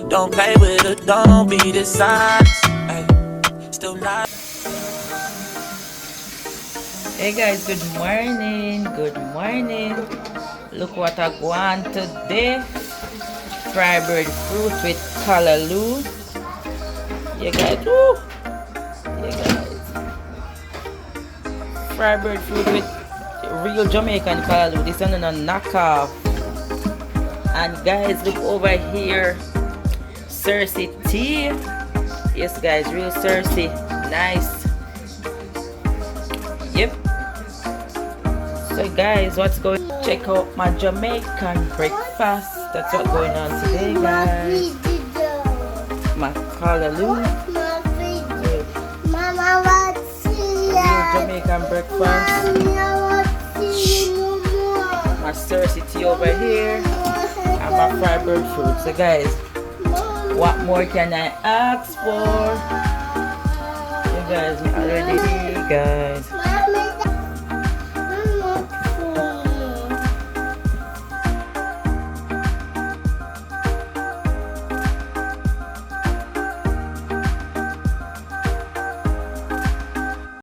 Don't play with it, don't be dishonest. Ay, still not. Hey guys, good morning. Good morning. Look what I want today. Fried breadfruit with calaloo. Yeah guys, woo! Yeah guys. Fried breadfruit with real Jamaican calaloo. This one is a knockoff. And guys, look over here. Cersei tea. Yes guys, real Cersei. Nice. Yep. So guys, what's going on? Check out my Jamaican breakfast. That's what's going on today guys. My calaloo. Mama, what's Real Jamaican breakfast. My Cersei tea over here. And my fried breadfruit. So guys, what more can I ask for? You guys already see guys.